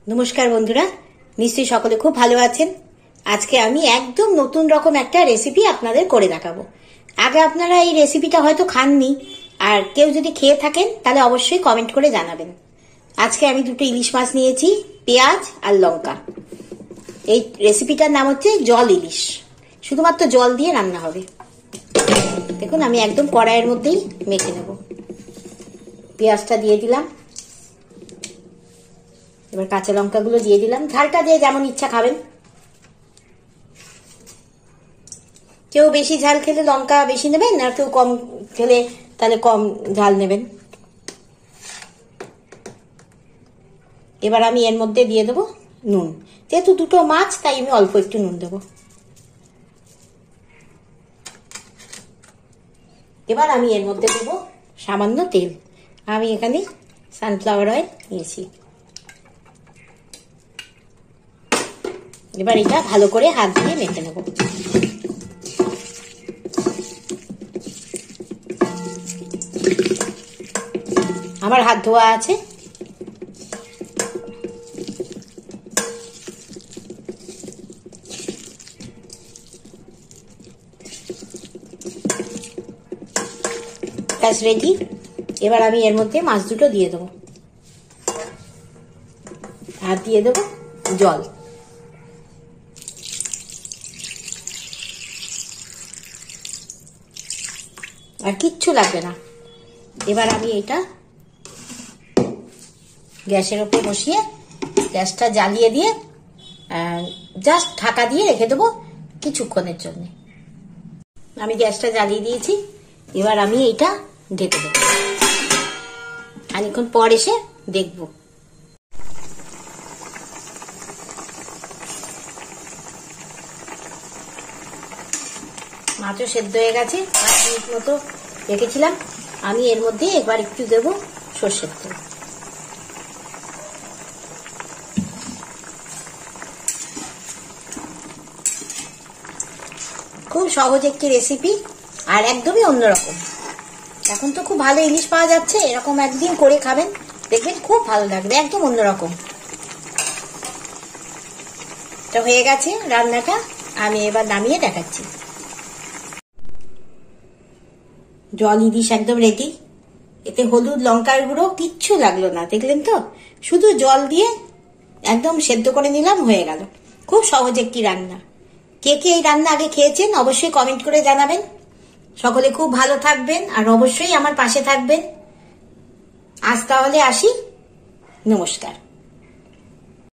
নমস্কার বন্ধুরা, নিশ্চয়ই সকলে খুব ভালো আছেন। আজকে আমি একদম নতুন রকম একটা রেসিপি আপনাদের করে দেখাবো। আগে আপনারা এই রেসিপিটা হয়তো খাননি, আর কেউ যদি খেয়ে থাকেন তাহলে অবশ্যই কমেন্ট করে জানাবেন। আজকে আমি দুটো ইলিশ মাছ নিয়েছি, পেঁয়াজ আর লঙ্কা। এই রেসিপিটার নাম হচ্ছে জল ইলিশ। শুধুমাত্র জল দিয়ে রান্না হবে। দেখুন, আমি একদম কড়াইয়ের মধ্যেই মেখে নেব। পেঁয়াজটা দিয়ে দিলাম, এবার কাঁচা লঙ্কাগুলো দিয়ে দিলাম। ঝালটা দিয়ে যেমন ইচ্ছা খাবেন। কেউ বেশি ঝাল খেলে লঙ্কা বেশি নেবেন, আর কেউ কম খেলে তাহলে কম ঝাল নেবেন। এবার আমি এর মধ্যে দিয়ে দেবো নুন। যেহেতু দুটো মাছ তাই আমি অল্প একটু নুন দেবো। এবার আমি এর মধ্যে দেবো সামান্য তেল। আমি এখানে সানফ্লাওয়ার অয়েল নিয়েছি। এবার এটা ভালো করে হাত দিয়ে মেখে নেব। আমার হাত ধোয়া আছে। ব্যাস রেডি। এবার আমি এর মধ্যে মাছ দুটো দিয়ে দেবো, আর দিয়ে দেবো জল। আর কিচ্ছু লাগবে না। এবার আমি এটা গ্যাসের উপর বসিয়ে গ্যাসটা জ্বালিয়ে দিয়ে জাস্ট ঢাকা দিয়ে রেখে দেবো কিছুক্ষণের জন্য। আমি গ্যাসটা জ্বালিয়ে দিয়েছি। এবার আমি এইটা ঢেকে দেবো। খানিকক্ষণ পর এসে দেখব। মাছও সেদ্ধ হয়ে গেছে। 5 মিনিট মতো রেখেছিলাম। আমি এর মধ্যে একবার একটু দেবো সর্ষের তেল। খুব সহজ একটি রেসিপি, আর একদমই অন্যরকম। এখন তো খুব ভালো ইলিশ পাওয়া যাচ্ছে, এরকম একদিন করে খাবেন, দেখবেন খুব ভালো লাগবে। একদম অন্যরকম। এটা হয়ে গেছে রান্নাটা। আমি এবার নামিয়ে দেখাচ্ছি। জল ইলিশ একদম রেডি। এতে হলুদ, লঙ্কার গুঁড়ো কিচ্ছু লাগলো না, দেখলেন তো? শুধু জল দিয়ে একদম সেদ্ধ করে নিলাম, হয়ে গেল। খুব সহজ একটি রান্না। কে কে এই রান্না আগে খেয়েছেন অবশ্যই কমেন্ট করে জানাবেন। সকলে খুব ভালো থাকবেন, আর অবশ্যই আমার পাশে থাকবেন। আজ তাহলে আসি। নমস্কার।